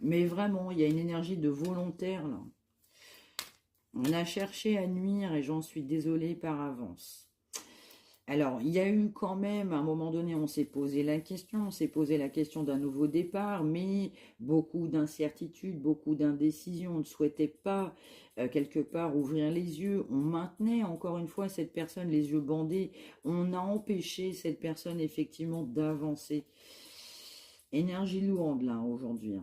Mais vraiment, il y a une énergie de volontaire, là. On a cherché à nuire et j'en suis désolée par avance. Alors, il y a eu quand même, à un moment donné, on s'est posé la question d'un nouveau départ, mais beaucoup d'incertitudes, beaucoup d'indécisions. On ne souhaitait pas, quelque part, ouvrir les yeux. On maintenait, encore une fois, cette personne les yeux bandés. On a empêché cette personne, effectivement, d'avancer. Énergie lourde, là, aujourd'hui.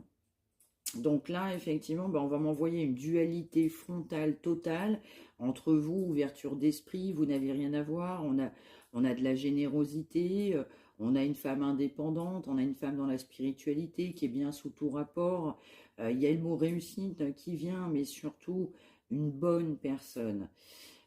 Donc là, effectivement, ben, on va m'envoyer une dualité frontale totale entre vous, ouverture d'esprit, vous n'avez rien à voir, on a de la générosité, on a une femme indépendante, on a une femme dans la spiritualité qui est bien sous tout rapport, il y a le mot réussite qui vient, mais surtout une bonne personne.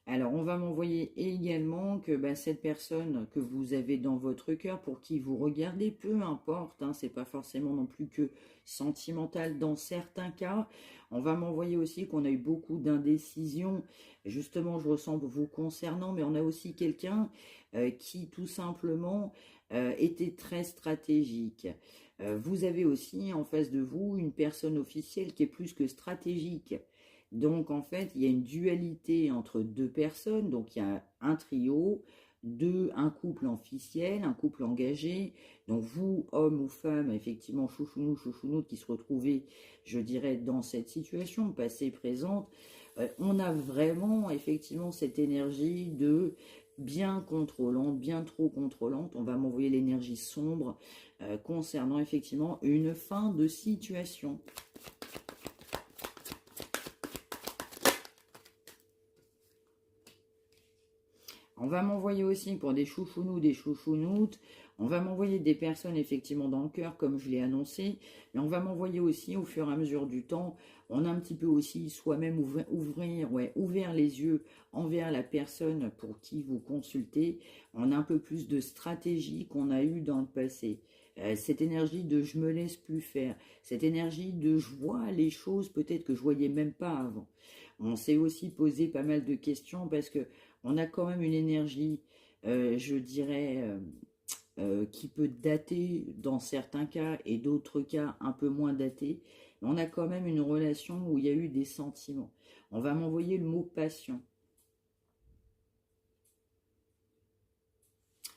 Alors, on va m'envoyer également que bah, cette personne que vous avez dans votre cœur, pour qui vous regardez, peu importe, hein, c'est pas forcément non plus que sentimental dans certains cas. On va m'envoyer aussi qu'on a eu beaucoup d'indécisions. Justement, je ressens vous concernant, mais on a aussi quelqu'un qui tout simplement était très stratégique. Vous avez aussi en face de vous une personne officielle qui est plus que stratégique. Donc, en fait, il y a une dualité entre deux personnes. Donc, il y a un trio, un couple officiel, un couple engagé. Donc, vous, homme ou femme, effectivement, chouchounou, chouchounoute, qui se retrouvaient, je dirais, dans cette situation, passée, présente. On a vraiment, effectivement, cette énergie de bien contrôlante, bien trop contrôlante. On va m'envoyer l'énergie sombre concernant, effectivement, une fin de situation. On va m'envoyer aussi pour des chouchounous, des chouchounoutes. On va m'envoyer des personnes effectivement dans le cœur, comme je l'ai annoncé. Mais on va m'envoyer aussi au fur et à mesure du temps. On a un petit peu aussi soi-même ouvert les yeux envers la personne pour qui vous consultez. On a un peu plus de stratégie qu'on a eu dans le passé. Cette énergie de je me laisse plus faire. Cette énergie de je vois les choses peut-être que je voyais même pas avant. On s'est aussi posé pas mal de questions parce que on a quand même une énergie, je dirais, qui peut dater dans certains cas et d'autres cas un peu moins dater. Mais on a quand même une relation où il y a eu des sentiments. On va m'envoyer le mot passion.